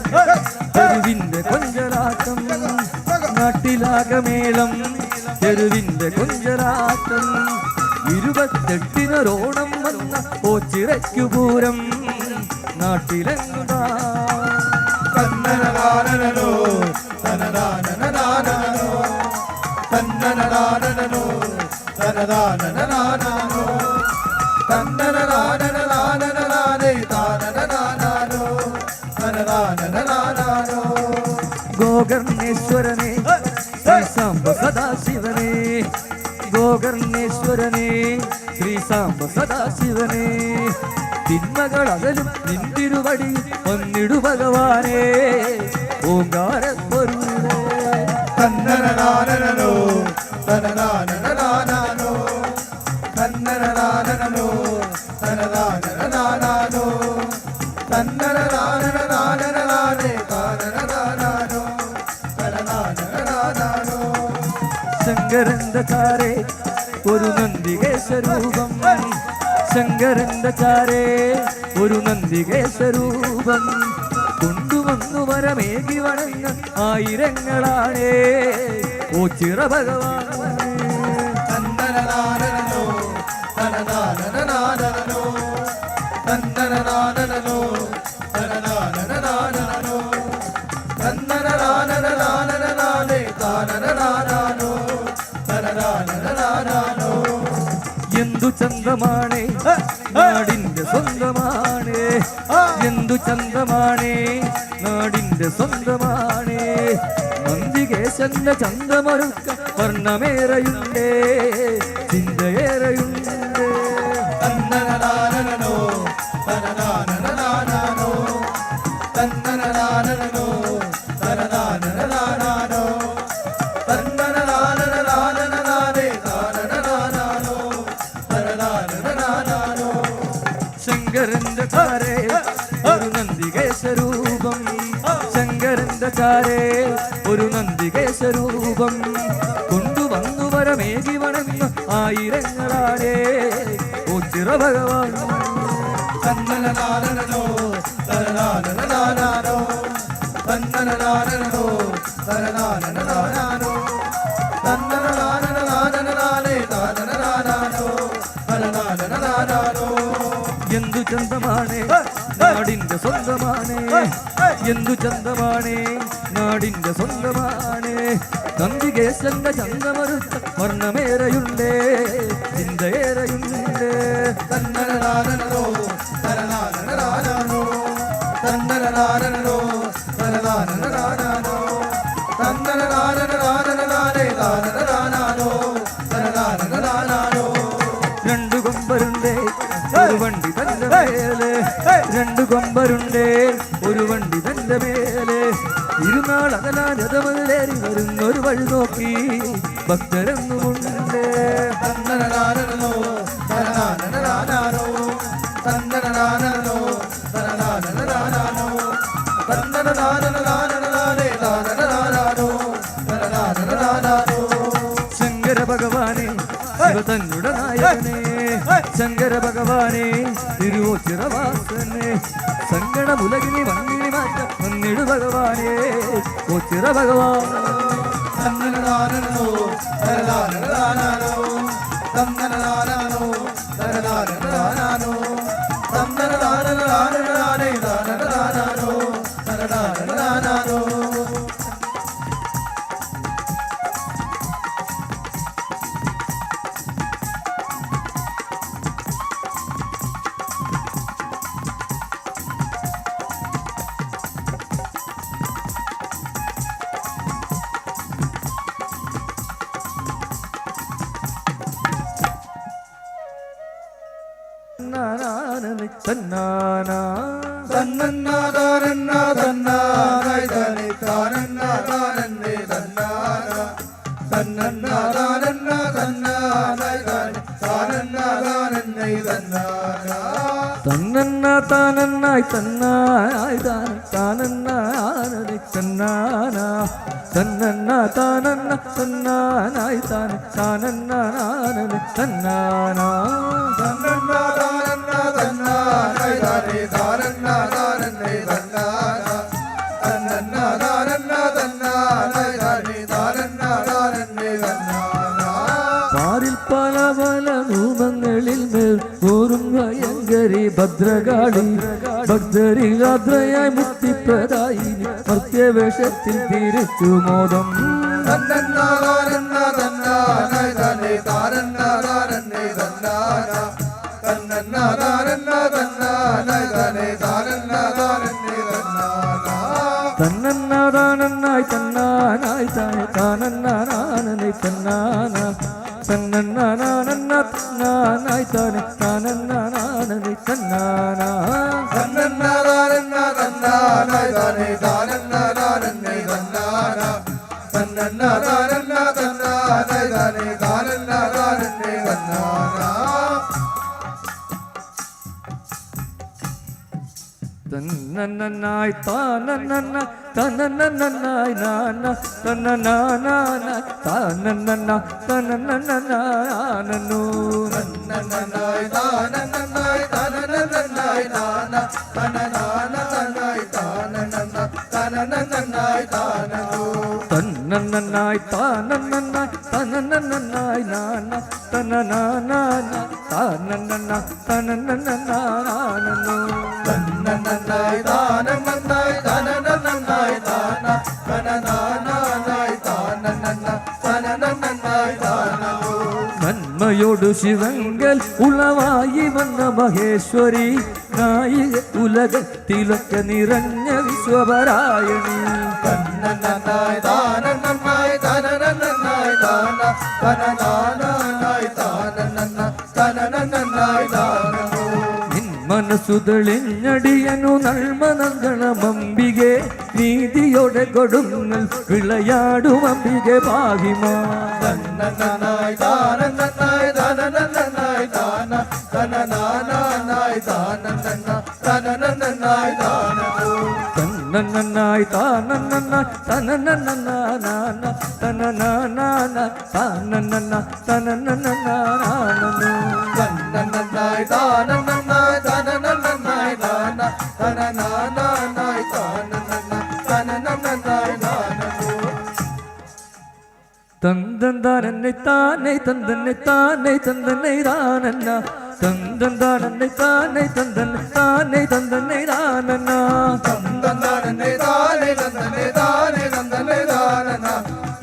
തെരുവിന്റെ കൊഞ്ചലാട്ടം നാട്ടിലാ രാഗമേളം തെരുവിന്റെ കൊഞ്ചലാട്ടം 28-നൊരോണം വന്ന ഓച്ചിറയ്ക്കു പൂരം നാട്ടിലെങ്ങുതാ തന്നനനാനനോ തനനാനനനാനനോ തന്നനനാനനോ തനനാനനനാനനോ തന്നനനാനനനാനനനാനേ താനനനാനോ തനനാനനനാനോ ഗോകർണേശ്വരനെ ശ്രീ സാംബ സദാശിവനെ ഗോകർണേശ്വരനെ ശ്രീ സാംബ സദാശിവനെ തിന്മകൾ അകലും നിന്തിരുവടി വന്നിടു ഭഗവാനെ ഓങ്കാരപ്പൊരുളേ തന്നനനാനനോ തനനാനനനാനനോ തന്നനനാനനോ തനനാനനനാനനോ തന്നനനാനനനാനനനാനേ താനനനാനോ തനനാനനനാനനോ ശങ്കരന്റെ ചാരേ ഒരു നന്ദികേശരൂപം ശങ്കരന്റെ ചാരേ ഒരു നന്ദികേശരൂപം കൊണ്ടുവന്നു വരമേകി വണങ്ങ ആയിരങ്ങളാണേ ഓച്ചിറ ഭഗവാൻ തന്നനനാനനോ തനനാനനനാനനോ തന്നനനാനനോ തനനാനനനാനനോ തന്നനനാനനനാനനനാനേ താനനനാനോ തനനാനനനാനനോ എന്തു ചന്തമാണേ നാടിന്റെ സ്വന്തമാണേ എന്തു ചന്തമാണേ നാടിന്റെ സ്വന്തമാണേ നന്ദികേശന്റെ ചന്തമൊരുക്ക വർണ്ണമേറെയുണ്ടേ ചിന്തയേറെയുണ്ടേ തന്നനനാനനോ തനനാനനനാനനോ തന്നനനാനനോ തനനാനനനാനനോ തന്നനനാനനനാനനനാനേ താനനനാനോ തനനാനനനാനനോ ശങ്കരന്റെ ചാരേ ഒരു നന്ദികേശരൂപം ശങ്കരന്റെ ചാരേ ഒരു നന്ദികേശരൂപം കൊണ്ടുവന്നു വരമേകി വണങ്ങ ആയിരങ്ങളാണേ ഓച്ചിറ ഭഗവാൻ തന്നനനാനനോ തനനാനനനാനനോ തന്നനനാനനോ തനനാനനനാനനോ തന്നനനാനനനാനനനാനേ താനനനാനോ തനനാനനനാനനോ എന്തു ചന്തമാണേ നാടിന്റെ സ്വന്തമാണേ എന്തു ചന്തമാണേ നാടിന്റെ സ്വന്തമാണേ നന്ദികേശന്റെ ചന്തമറുത്ത വർണ്ണമേറെയുണ്ടേ ചിന്തയേറെയുണ്ടേ തന്നനനാനനോ തനനാനനനാനനോ തന്നനനാനനോ തനനാനനനാനനോ തന്നനനാനനനാനനനാനേ താനനനാനോ തനനാനനനാനനോ രണ്ടു കൊമ്പരുണ്ടേ ഒരു വണ്ടി തന്റെ മേലെ രണ്ടു കൊമ്പരുണ്ടേ ഒരു വണ്ടി തന്റെ മേലെ ഇരുന്നാൾ അകലാരഥമേറി വരുന്നൊരു വഴി നോക്കി ഭക്തരെന്നുമുണ്ടേ തന്നനനാനനോ തനനാനനനാനനോ തന്നനനാനനോ തനനാനനനാനനോ തന്നനനാനനനാനനനാനേ താനനനാനോ തനനാനനനാനനോ ശങ്കര ഭഗവാനെ ശിവ തന്നുടെ നായകനെ ശങ്കര ഭഗവാനെ തിരുവോച്ചിറവാസനെ സങ്കടമുലകിനി വന്നിനി മാറ്റ വന്നിടു ഭഗവാനെ ഓച്ചിറ ഭഗവാൻ തന്നനനാനനോ തനനാനനനാനനോ തന്നനനാനനോ തനനാനനനാനനോ തന്നനനാനനനാനനനാനേ താനനനാനോ തനനാനനനാനനോ തന്നാനാ തന്നന്നാദാനന്നാ തന്നാനായ് തനേ താനന്നാദാനന്നേ തന്നാനാ തന്നന്നാദാനന്നാ തന്നാനായ് തനേ താനന്നാദാനന്നേ തന്നാനാ തന്നന്ന താനന്നായി തന്നായി താനന്നാനേ തന്നാനാ തന്നന്ന താനന്ന തന്നാനായി താനന്നാനേ തന്നാനാ തന്നന്നാദാനന്നാ തന്നാനായ് തനേ താനന്നാദാനന്നേ തന്നാനാ തന്നന്നാദാനന്നാ തന്നാനായ് തനേ താനന്നാദാനന്നേ പാരിൽ പല പല രൂപങ്ങളിൽ മേൽ ഓരും ഭയങ്കരി ഭദ്രകാളി ഭക്തരി രാത്രയായി മുക്തിപ്രദായി മർത്യവേഷത്തിൽ തിരിച്ചു മോദം തന്നന്നായി തന്നാനായി താനെ താനന്നാനായി തന്നാന തന്നന്നാനായി താനെ താനന്നാനായി തന്നാന തന്നന്നായി താനന്ന തന്നന്നായി നാന തന്നനാന താനന്ന തന്നനാനു തന്നന്നായി താനന്നായി താനന്നായി നാന തന്നനാനായി താനന്നായി താനു തന്നന്നായി താനന്നായി തന്നനായി നാന തന്നനാന താനന്ന തന്നനാനു തന്നന്നായി താനന്നായി താനന്നായി താന തന്നനാനായി താനന്നായി താനു നന്മയോടു ശിവങ്കൽ ഉളവായി വന്ന മഹേശ്വരി നായിക ഉലകത്തിലൊക്കെ നിറഞ്ഞ വിശ്വപരായണി തന്നന്നായി താനന്നായി താനന്നായി താന തന്നനാനായി താനന്നായി താനു മനസ്സു തെളിഞ്ഞടിയനു നന്മ നൽകണമംബികെ നീതിയോടെ കൊടുങ്ങൽ വിളയാടും അംബികെ പാഹിമാ തന്നന്നായി താനന്നായി താനന്നായി താന തന്നനാനായി താനന്നായി താനു തന്നന്നായി താനന്നായി തന്നനാന തന്നനാന തന്നനാനു തന്നന്നായി താനന്നായി താനന്നായി താന തന്നനാനായി താനന്നായി താനു തന്തന്താനെ താനെ തന്തന്നെ താനെ തന്തന്നെ താനന്ന തന്തന്താനെ താനെ തന്തന്നെ താനെ തന്തന്നെ താനന്ന തന്നന്നായി താനെ തന്നനെ താനെ തന്നനെ താനന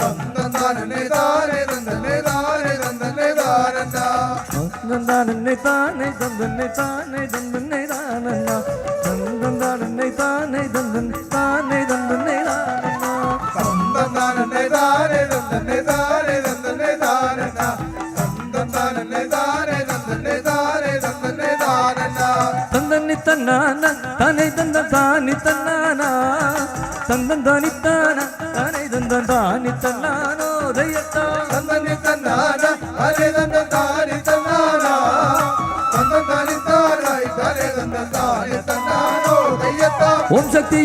തന്നന്നായി താനെ തന്നനെ താനെ തന്നനെ താനന തന്തന്താനെ താനെ തന്തന്നെ താനെ തന്തന്നെ താനന്ന തന്തന്താനെ താനെ തന്തന്നെ താനെ തന്തന്നെ താനന്ന തന്നന്നായി താനെ തന്നനെ താനെ തന്നനെ താനന തന്നന്നായി താനെ തന്നനെ താനെ തന്നനെ താനന തന്തന്നി തന്നാന താനെ തന്ത താനി തന്നാന തന്തൻ താനി താന താനെ തന്ത താനി തന്നാനോ ദയത്താ തന്നനി തന്നാന ഹരേ തന്ന താനി തന്നാന തന്നനി താനായി ഹരേ തന്ന താനി തന്നാനോ ദയ്യത്ത ഓം ശക്തി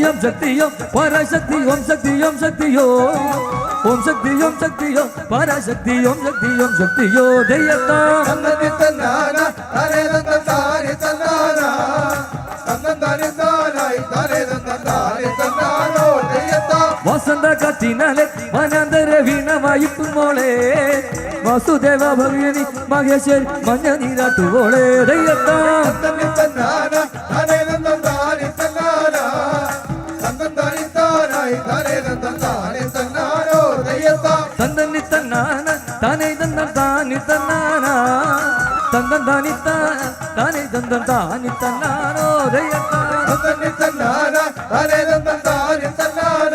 പരാശക്തി ഓം ശക്തിയോ ഓം ശക്തിയോ പരാശക്തി ഓം ശക്തിയോ ദയത്താ തന്നനി തന്നാന ഹരേ തന്ന താനി തന്നാന തന്നനി താനായി ഹരേ തന്ന താനി തന്നാനോ ദയ്യത്ത വസന്ത കാറ്റിനാലെ വനാന്തര വീണ വായിപ്പുമോളെ വാസുദേവ ഭഗവതി മഹേശ്വരി മഞ്ഞ നീരാട്ടുവോളെ ദയത്താ തന്നനി തന്നാന ഹരേ തന്ന താനി തന്നാന തന്നനി താനായി ഹരേ തന്ന താനി തന്നാനോ ദയ്യത്ത തന്തന്നി തന്നാന താനെ തന്ന താനി തന്നാന തന്തൻ താനി താനെ തന്തൻ താനി തന്നാനോ ദയത്താ തന്നനി തന്നാന ഹരേ തന്ന താനി തന്നാന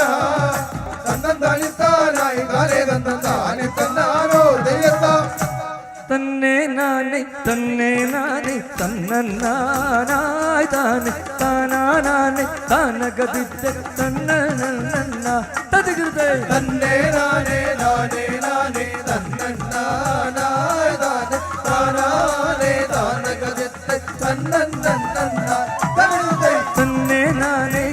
തന്നനി താനായി ഹരേ തന്ന താനി തന്നാനോ ദയ്യത്ത തന്നെ നാനെ തന്നനാനായി താനെ താനാനെ താനഗതിച്ച തന്നനന്ന തതികൃതേ തന്നെ നാനേ നാനേ നാനേ തന്നന്നാനായ താനെ താനാനേ താനഗതിത്തെ തന്നന്നന്ന തന്നേ തന്നെ നാനെ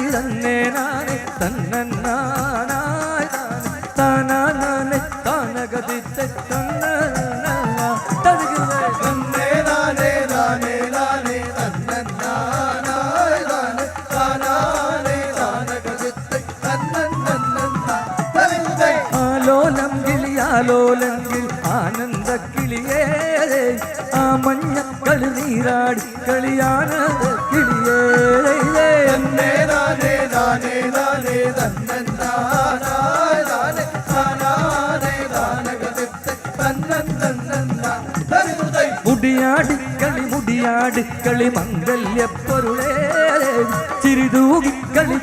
തന്നനാനായി താനെ താനാനെ താനഗതിച്ച തന്നനന്ന തതികൃതേ തന്നെ നാനേ നാനേ നാനേ തന്നന്നാനായ താനെ താനാനേ താനഗതിത്തെ തന്നന്നന്ന തന്നേ ആലോലം കിളിയാ ആലോലെങ്കിൽ ആനന്ദ കിളിയേ ആ മഞ്ഞ കളി നീരാടി കളിയാനന്ദ കിളിയേ തന്നെ നാനേ നാനേ നാനേ തന്നൻ നാനായ നാനേ നാനാനേ നാനകത്തെ തന്നൻ തന്നൻ തരുതൈ മുടിയാടി കളി മംഗല്യപ്പൊരുളേ ചിരിതൂകി കളി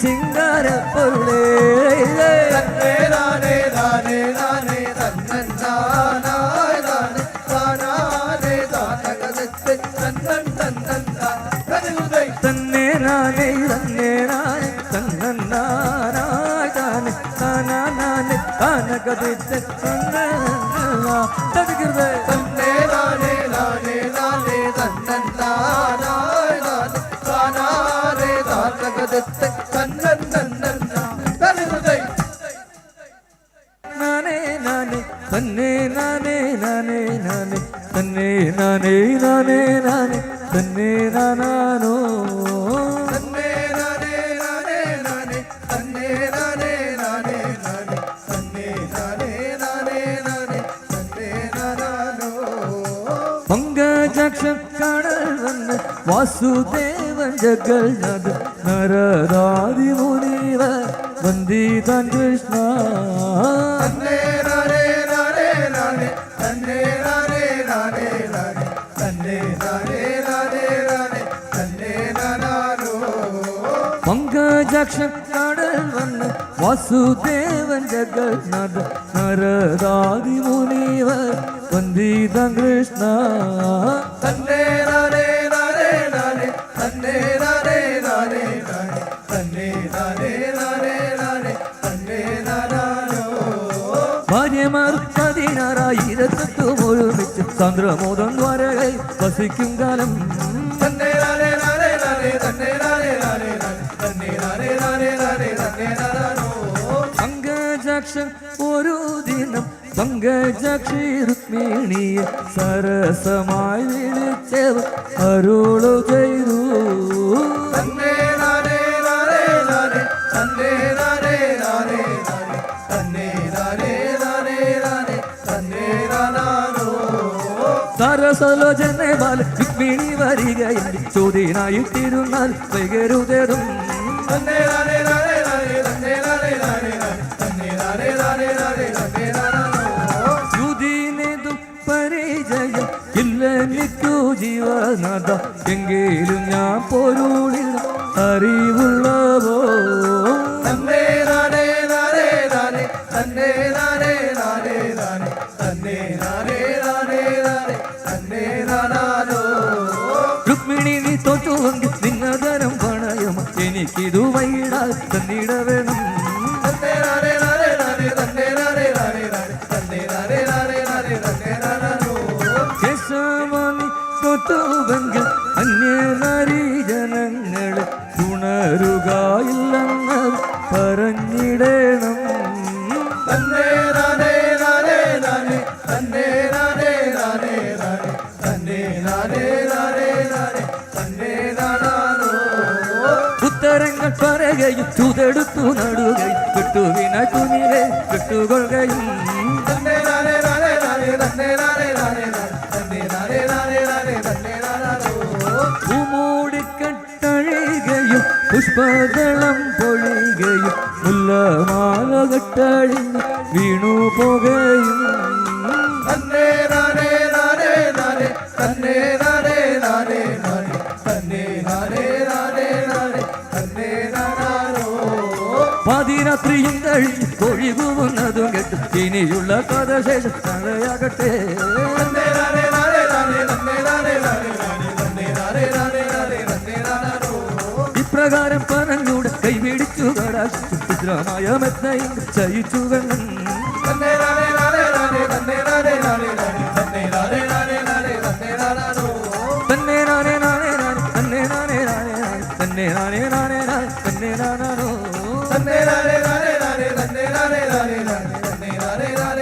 ശിങ്കാര പൊരുളേ തന്നെ നാനേ നാനേ നാനേ തന്നൻ നാനായ നാനേ നാനാനേ നാനകത്തെ തന്നൻ തന്നൻ തരുതൈ തന്നെ നാനേ തന്നന്നാനായ താനെ താനാനാനെ താനകതിത്തെ തടുകിർവേ തന്നെ നാനേ നാനേ നാനേ തന്നൻ നാനായ നാനേ നാനാനേ നാനകത്തെ തന്നൻ തന്നൻ തരുതൈ നാനേ നാനേ തന്നെ നാനേ നാനേ നാനേ തന്നെ നാനേ നാനേ നാനേ തന്നെ നാനാനോ തന്നെ നാനേ നാനേ നാനേ തന്നെ നാനേ നാനേ നാനേ തന്നെ നാനേ നാനേ നാനേ തന്നെ നാനാനോ പങ്കജാക്ഷൻ കാണൽ വന്ന് വാസുദേവൻ ജഗൽനാഥ നരദാദി മുനിവ വന്ദിതാൻ കൃഷ്ണ തന്നെ നാനേ നാനേ നാനേ തന്നെ നാനേ നാനേ നാനേ തന്നെ നാനേ നാനേ നാനേ തന്നെ നാനാനോ പങ്കജാക്ഷൻ കാണൽ വന്ന് വാസുദേവൻ ജഗൽനാഥ നരദാദി മുനിവ വന്ദിതാൻ കൃഷ്ണ തന്നെ നാനേ നാനേ നാനേ തന്നെ നാനേ നാനേ നാനേ തന്നെ നാനേ നാനേ നാനേ തന്നെ നാനാനോ ഭാര്യമാർ 16,000 ഒരുമിച്ച് ചന്ദ്രമോദം ദ്വാരകൈ വസിക്കും കാലം തന്നെ നാനേ നാനേ നാനേ തന്നെ നാനേ നാനേ നാനേ തന്നെ നാനേ നാനേ നാനേ തന്നെ നാനാനോ പങ്കജാക്ഷൻ ഒരു ദിനം പങ്കജാക്ഷി രുക്മിണിയെ സരസമായി വിളിച്ചവർ അരുളു ചെയ്തു തന്നെ നാനേ നാനേ നാനേ തന്നെ നാനേ നാനേ നാനേ തന്നെ നാനേ നാനേ നാനേ തന്നെ നാനാനോ സരസലോചനെ ബാല രുക്മിണി വരികയിൽ ചോദ്യനായിട്ടിരുന്നാൽ വൈകരുതേതും തന്നെ നാനേ നാനേ നാനേ തന്നെ നാനേ നാനേ നാനേ തന്നെ നാനേ നാനേ നാനേ തന്നെ നാനാനോ യുധിനേതും പരിചയം ഇല്ലെനിക്കു ജീവനാഥ എങ്കിലും ഞാൻ പൊരുളിൽ അറിവുള്ളവോ തന്നെ നാനേ നാനേ നാനേ തന്നെ നാനേ നാനേ നാനേ തന്നെ നാനേ നാനേ നാനേ തന്നെ നാനാനോ രുക്മിണി നീ തോറ്റുവെങ്കിൽ നിന്നതരം പണയം എനിക്കിതു വൈകിടാൽ തന്നിട വേണം തന്നെ നാനേ നാനേ നാനേ തന്നെ നാനേ നാനേ നാനേ തന്നെ നാനേ നാനേ നാനേ തന്നെ നാനാനോ കേശവനി തോറ്റുവെങ്കിൽ അന്യനാരീ ജനങ്ങളെ ഉണരുകയില്ലെന്ന് പറഞ്ഞിടണം തന്നെ നാനേ നാനേ നാനേ തന്നെ നാനേ നാനേ നാനേ തന്നെ നാനേ നാനേ നാനേ തന്നെ നാനാനോ ഉത്തരങ്ങൾ പറയുകയും ചുതെടുത്തു നടുകയും വിട്ടുവിന കുഞ്ഞിലെ വിട്ടുകൊള്ളുകയും തന്നെ നാനേ നാനേ നാനേ തന്നെ നാനേ നാനേ നാനേ തന്നെ നാനേ നാനേ നാനേ തന്നെ നാനാനോ പൂമൂടിക്കെട്ടഴികയും പുഷ്പദളം പൊഴികയും മുല്ലമാലകട്ടഴിഞ്ഞ് വീണു പോകുകയും തന്നെ നാനേ നാനേ നാനേ തന്നെ നാനേ നാനേ നാനേ തന്നെ നാനേ നാനേ നാനേ തന്നെ നാനാനോ പാതിരാത്രിയും കഴിഞ്ഞ് ഒഴികുന്നതും കേട്ട് ഇനിയുള്ള കഥ ശേഷം തടയാകട്ടെ തന്നെ നാനേ നാനേ നാനേ തന്നെ നാനേ നാനേ നാനേ തന്നെ നാനേ നാനേ നാനേ തന്നെ നാനാനോ ഇപ്രകാരം പറഞ്ഞൂടെ കൈപിടിച്ചു കടാശിച്ചു ചിത്രമായ മെത്തയും ചയിച്ചു വെണ്ണം തന്നെ നാനേ നാനേ നാനേ തന്നെ നാനേ നാനേ നാനേ തന്നെ നാനേ നാനേ നാനേ തന്നെ നാനാനോ തന്നെ നാനേ നാനേ നാനേ തന്നെ നാനേ നാനേ നാനേ തന്നെ നാനേ നാനേ നാനേ തന്നെ നാനാനോ തന്നെ നാനേ നാനേ നാനേ തന്നെ നാനേ നാനേ നാനേ തന്നെ നാനേ നാനേ